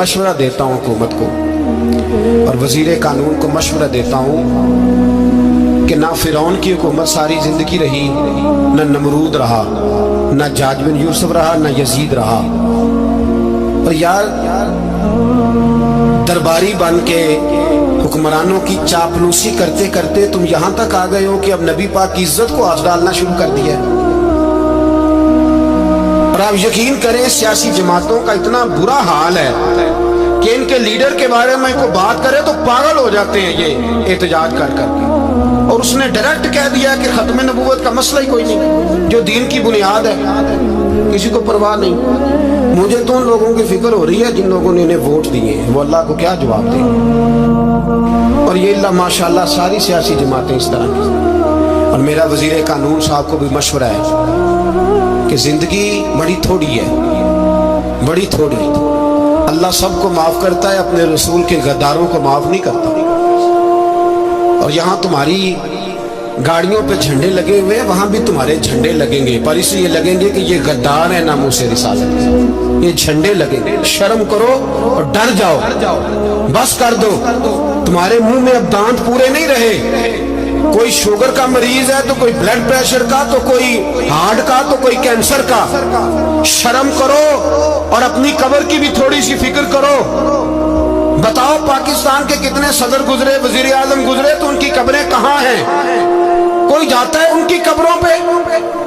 मशवरा देता हूँ हुकूमत को और वजीर कानून को मशवरा देता हूँ कि ना फिरौन की हुकूमत सारी जिंदगी रही, न नमरूद रहा, न जाज बिन यूसुफ रहा, न यजीद रहा। और यार दरबारी बन के हुक्मरानों की चापलूसी करते करते तुम यहां तक आ गए हो कि अब नबी पाक की इज्जत को हाथ डालना शुरू कर दिया। और आप यकीन करें सियासी जमातों का इतना बुरा हाल है कि इनके लीडर के बारे में कोई बात करे तो पागल हो जाते हैं ये एहतजाज कर करके। और उसने डायरेक्ट कह दिया कि खत्म नबूवत का मसला ही कोई नहीं, जो दीन की बुनियाद है, किसी को परवाह नहीं। मुझे तो उन लोगों की फिक्र हो रही है जिन लोगों ने इन्हें वोट दिए हैं, वो अल्लाह को क्या जवाब दें। और ये अल्लाह माशाल्लाह सारी सियासी जमातें इस तरह की। और मेरा वजीर कानून साहब को भी मशवरा है कि जिंदगी बड़ी थोड़ी है, बड़ी थोड़ी। अल्लाह सबको माफ करता है, अपने रसूल के गद्दारों को माफ नहीं करता। और यहाँ तुम्हारी गाड़ियों पे झंडे लगे हुए हैं, वहां भी तुम्हारे झंडे लगेंगे, पर इसलिए लगेंगे कि ये गद्दार है नामूसे रिसालत। ये झंडे लगेंगे। शर्म करो और डर जाओ, बस कर दो। तुम्हारे मुंह में अब दांत पूरे नहीं रहे। कोई शुगर का मरीज है तो कोई ब्लड प्रेशर का, तो कोई हार्ट का, तो कोई कैंसर का। शर्म करो और अपनी कब्र की भी थोड़ी सी फिक्र करो। बताओ पाकिस्तान के कितने सदर गुजरे, वजीर आजम गुजरे, तो उनकी कब्रें कहाँ हैं? कोई जाता है उनकी कब्रों पे?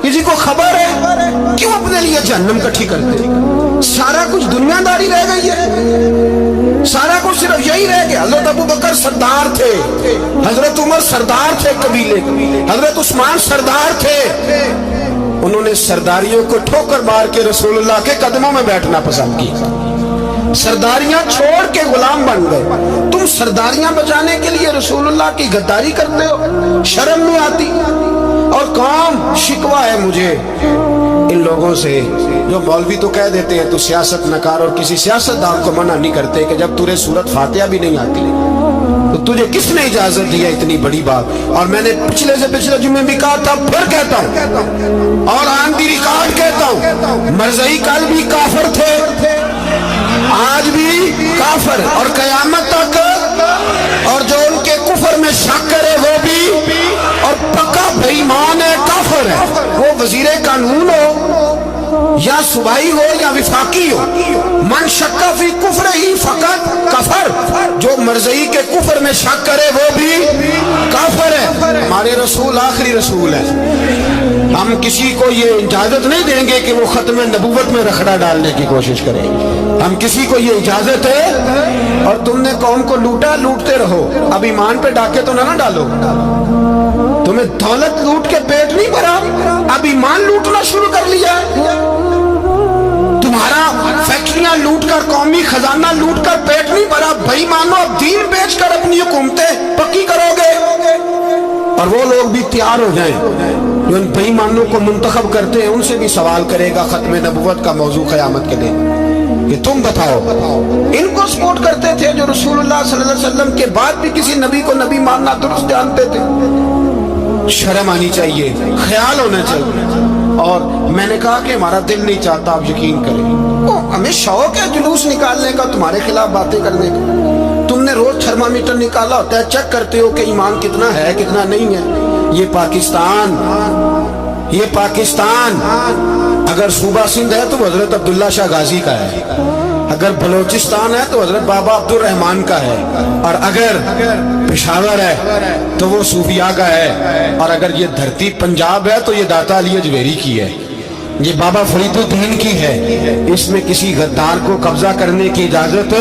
किसी को खबर है? क्यों अपने लिए जहन्नम इकट्ठी करते? सारा कुछ दुनियादारी रह गई है, सारा कुछ सिर्फ यही रह गया। हजरत अबू बकर सरदार थे, हजरत उमर सरदार थे कबीले, हजरत उस्मान सरदार थे। उन्होंने सरदारियों को ठोकर मार के रसूलुल्लाह के कदमों में बैठना पसंद किया। सरदारियां छोड़ के गुलाम बन गए। तुम सरदारियां बचाने के लिए रसूलुल्लाह की गद्दारी करते हो, शर्म नहीं आती। और कौम शिकवा है मुझे इन लोगों से जो मौलवी तो कह देते हैं तू सियासत नकार, और किसी सियासतदान को मना नहीं करते कि जब तुझे सूरत फातिहा भी नहीं आती तो तुझे किसने इजाजत दिया इतनी बड़ी बात। और मैंने पिछले से पिछले जुम्मे भी कहा था, फिर कहता हूँ और ऑन दी रिकॉर्ड कहता हूँ, मरज़ई कल भी काफिर थे, आज भी काफिर और कयामत तक। और जो उनके कुफर में शक करे वो भी, और पक्का बेईमान है, काफिर है। वो वजीर कानून हो या सुबाई हो या विफाकी हो, मन शक्का फी कुफर ही फकत कफर। जो मरज़ई के कुफर में शक करे वो भी काफिर है। हमारे रसूल आखिरी रसूल है। हम किसी को ये इजाजत नहीं देंगे कि वो खत्म नबूवत में रखड़ा डालने की कोशिश करे। हम किसी को ये इजाजत है। और तुमने कौम को लूटा, लूटते रहो, अब ईमान पे डाके तो ना डालो। तुम्हें दौलत लूट के पेट नहीं भरा, अब ईमान लूटना शुरू कर लिया। तुम्हारा फैक्ट्रियां लूटकर, कौमी खजाना लूटकर पेट नहीं भरा। भाई मानो अब दीन बेचकर अपनी हुकूमतें पक्की करोगे। और वो लोग भी तैयार हो जाएं जो इन बेईमानों को मुंतखब करते हैं, उनसे भी सवाल करेगा खत्म नबूवत का मौजू क़यामत के दिन कि तुम बताओ। इनको सपोर्ट करते थे जो रसूलुल्लाह सल्लल्लाहु अलैहि वसल्लम के बाद भी किसी नबी को नबी मानना दुरुस्त जानते थे। शर्म आनी चाहिए, ख्याल होना चाहिए। और मैंने कहा कि हमारा दिल नहीं चाहता, आप यकीन करें। हमें शौक है जुलूस निकालने का, तुम्हारे खिलाफ बातें करने का। तुमने रोज थर्मामीटर निकाला होता है, चेक करते हो कि ईमान कितना है कितना नहीं है। ये पाकिस्तान अगर सूबा सिंध है तो हजरत अब्दुल्ला शाह गाजी का है, अगर बलोचिस्तान है तो हजरत बाबा अब्दुल रहमान का है, और अगर पेशावर है तो वो सूफिया का है, और अगर ये धरती पंजाब है तो ये दाता अली अजमेरी की है, ये बाबा फरीदुद्दीन की है। इसमें किसी गद्दार को कब्जा करने की इजाजत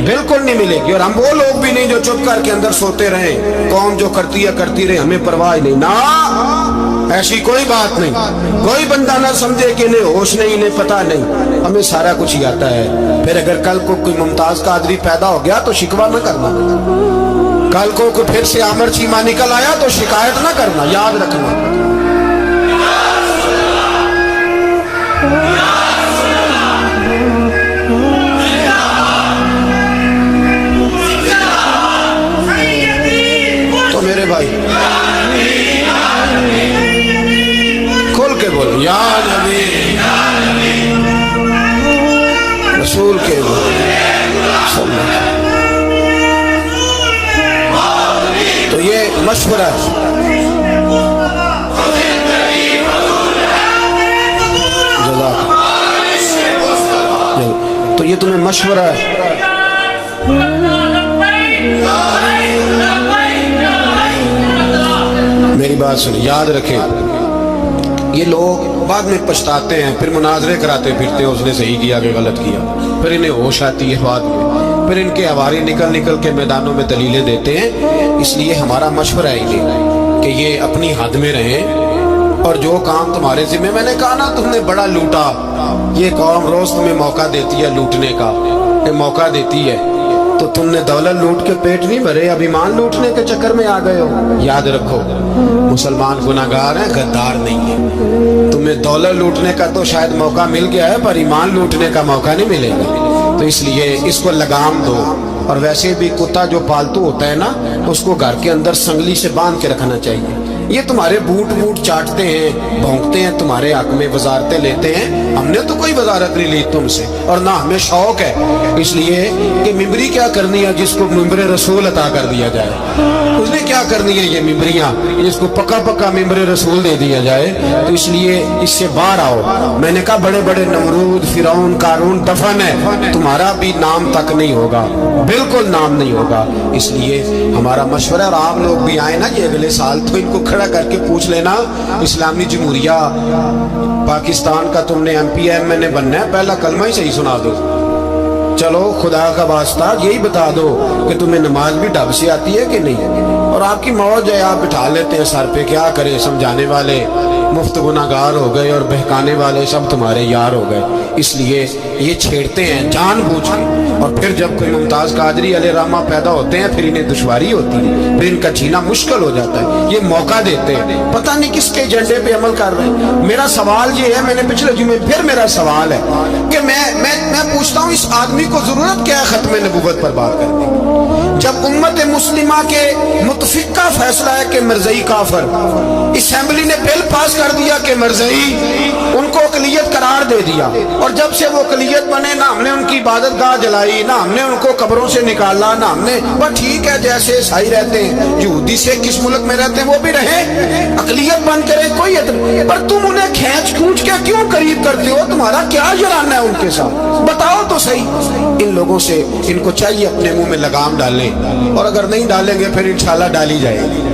बिल्कुल नहीं मिलेगी। और हम वो लोग भी नहीं जो चुप करके अंदर सोते रहे, कौम जो करती है करती रहे, हमें परवाह नहीं। ना, ऐसी कोई बात नहीं। कोई बंदा ना समझे कि इन्हें होश नहीं, इन्हें पता नहीं, हमें सारा कुछ ही आता है। फिर अगर कल को कोई मुमताज कादरी पैदा हो गया तो शिकवा न करना, कल को कोई फिर से आमर चीमा निकल आया तो शिकायत न करना, याद रखना। तो मेरे भाई खोल के बोल, या नबी रसूल के बोल। मशवरा है। तो ये तुम्हें मशवरा है। मेरी बात सुन, याद रखें, ये लोग बाद में पछताते हैं, फिर मुनाजरे कराते फिरते हैं, उसने सही किया कि गलत किया, फिर इन्हें होश आती है बाद में, फिर इनके हवारी निकल के मैदानों में दलीलें देते हैं। इसलिए हमारा मशवरा है इन्हें कि ये अपनी हद में रहें और जो काम तुम्हारे जिम्मे, मैंने कहा ना तुमने बड़ा लूटा, ये कौम रोज तुम्हें मौका देती है लूटने का, ये मौका देती है, तो तुमने दौलत लूट के पेट नहीं भरे, अब ईमान लूटने के चक्कर में आ गए हो। याद रखो, मुसलमान गुनाहगार हैं, गद्दार नहीं है। तुम्हें दौलत लूटने का तो शायद मौका मिल गया है, पर ईमान लूटने का मौका नहीं मिलेगा। तो इसलिए इसको लगाम दो। और वैसे भी कुत्ता जो पालतू होता है ना, उसको घर के अंदर संगली से बांध के रखना चाहिए। ये तुम्हारे बूट चाटते हैं, भौंकते हैं, तुम्हारे हक में वजारतें लेते हैं। हमने तो कोई वजारत नहीं ली तुमसे, और ना हमें शौक है इसलिए कि मिंबरी क्या करनी है जिसको मिंबरे रसूल अता कर दिया जाए। उसने क्या करनी है ये मिंबरियां जिसको पक्का मिंबरे रसूल दे दिया जाए। तो इसलिए इससे बाहर आओ। मैंने कहा बड़े बड़े नमरूद, फिरौन, कारून दफन है, तुम्हारा भी नाम तक नहीं होगा, बिल्कुल नाम नहीं होगा। इसलिए हमारा मशवरा, और आप लोग भी आए ना ये अगले साल, तो इनको खड़ा करके पूछ लेना, इस्लामी जमहूरिया पाकिस्तान का तुमने MPM बनना है, पहला कलमा ही सही सुना दो। चलो खुदा का वास्ता यही बता दो कि तुम्हें नमाज भी ढब से आती है कि नहीं। और आपकी मौज है, आप बिठा लेते हैं सर पे, क्या करें, समझाने वाले मुफ्त गुनाहगार हो गए और बहकाने वाले सब तुम्हारे यार हो गए। इसलिए ये छेड़ते हैं जानबूझ के, और फिर जब कोई मुमताज कादरी अलैहिर्रहमा पैदा होते हैं फिर इन्हें दुश्वारी होती है, फिर इनका जीना मुश्किल हो जाता है। ये मौका देते हैं, पता नहीं किसके एजेंडे पे अमल कर रहे हैं। मेरा सवाल ये है, मैंने पिछले जुमे फिर मेरा सवाल है कि मैं पूछता हूँ, इस आदमी को जरूरत क्या है खत्म नबूवत पर बात करने की, जब उम्मत मुस्लिमा के मुतफिक का फैसला है कि मिर्ज़ई काफिर, असेंबली ने बिल पास कर दिया कि मिर्ज़ई, उनको अक़लियत करार दे दिया, और जब से वो अक़लियत बने ना हमने उनकी इबादत गाह जलाई, ना हमने उनको कब्रों से निकाला, ना हमने, बस ठीक है जैसे ईसाई रहते हैं, यहूदी से किस मुल्क में रहते हैं वो भी रहे, अक़लियत बन करे कोई इतने, पर तुम उन्हें खींच खूंच के क्यों करीब करते हो? तुम्हारा क्या जराना है उनके साथ, बताओ तो सही। इन लोगों से इनको चाहिए अपने मुंह में लगाम डालें, और अगर नहीं डालेंगे फिर इंशाल्लाह डाली जाएगी।